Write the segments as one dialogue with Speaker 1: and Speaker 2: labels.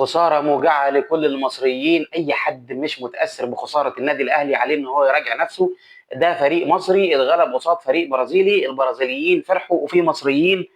Speaker 1: خسارة موجعة لكل المصريين. أي حد مش متأثر بخسارة النادي الأهلي عليه إن هو يراجع نفسه. ده فريق مصري اتغلب قصاد فريق برازيلي، البرازيليين فرحوا وفي مصريين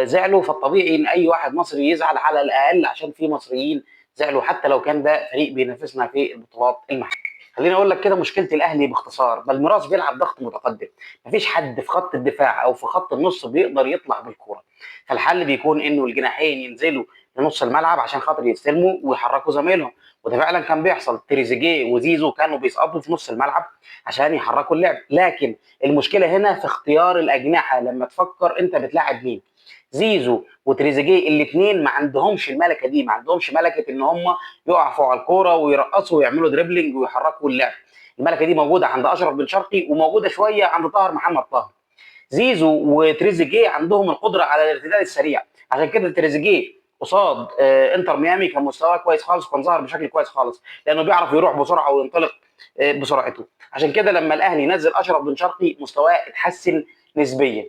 Speaker 1: زعلوا، فالطبيعي إن أي واحد مصري يزعل على الأقل عشان في مصريين زعلوا، حتى لو كان ده فريق بينافسنا في البطولات المحلية. خليني اقول لك كده مشكله الاهلي باختصار: بالميراس بيلعب ضغط متقدم، مفيش حد في خط الدفاع او في خط النص بيقدر يطلع بالكوره، فالحل بيكون انه الجناحين ينزلوا لنص الملعب عشان خاطر يستلموا ويحركوا زمايلهم، وده فعلا كان بيحصل. تريزيجيه وزيزو كانوا بيسقطوا في نص الملعب عشان يحركوا اللعب، لكن المشكله هنا في اختيار الاجنحه. لما تفكر انت بتلاعب مين، زيزو وتريزيجيه الاثنين ما عندهمش الملكه دي، ما عندهمش ملكه ان هم يقفوا على الكوره ويرقصوا ويعملوا دريبلينج ويحركوا اللعب. الملكه دي موجوده عند اشرف بن شرقي وموجوده شويه عند طاهر محمد طاهر. زيزو وتريزيجيه عندهم القدره على الارتداد السريع، عشان كده تريزيجيه قصاد انتر ميامي كان مستواه كويس خالص وكان ظاهر بشكل كويس خالص، لانه بيعرف يروح بسرعه وينطلق بسرعته. عشان كده لما الاهلي نزل اشرف بن شرقي مستواه اتحسن نسبيا.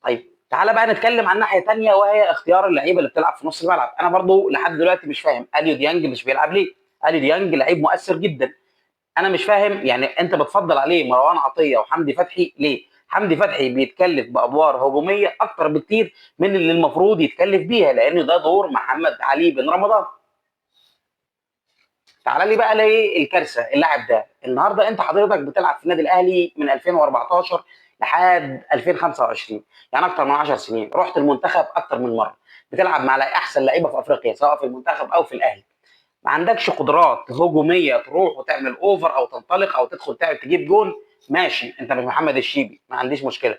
Speaker 1: طيب تعالى بقى نتكلم عن ناحيه ثانيه، وهي اختيار اللعيبه اللي بتلعب في نص الملعب. انا برضو لحد دلوقتي مش فاهم اليو ديانج مش بيلعب ليه. اليو ديانج لعيب مؤثر جدا، انا مش فاهم يعني انت بتفضل عليه مروان عطيه وحمدي فتحي ليه؟ حمدي فتحي بيتكلف بادوار هجوميه اكتر بكتير من اللي المفروض يتكلف بيها، لانه ده دور محمد علي بن رمضان. تعال لي بقى ليه الكارثه. اللاعب ده النهارده انت حضرتك بتلعب في النادي الاهلي من 2014 لحد 2025، يعني اكتر من 10 سنين. رحت المنتخب اكتر من مره، بتلعب مع احسن لعيبه في افريقيا سواء في المنتخب او في الاهلي. ما عندكش قدرات هجوميه تروح وتعمل اوفر او تنطلق او تدخل تعمل تجيب جون، ماشي انت مش محمد الشيبي، ما عنديش مشكله.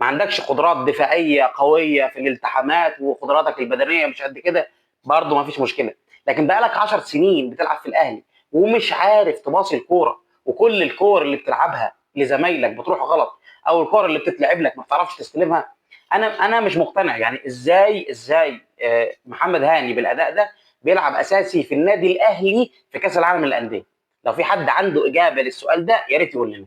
Speaker 1: ما عندكش قدرات دفاعيه قويه في الالتحامات وقدراتك البدنيه مش قد كده، برضه ما فيش مشكله. لكن بقالك 10 سنين بتلعب في الاهلي ومش عارف تباصي الكوره، وكل الكور اللي بتلعبها لزمايلك بتروح غلط، او الكور اللي بتتلعب لك ما بتعرفش تستلمها. انا مش مقتنع، يعني ازاي محمد هاني بالاداء ده بيلعب اساسي في النادي الاهلي في كاس العالم للانديه؟ لو في حد عنده اجابه للسؤال ده يا ريت يقول لنا.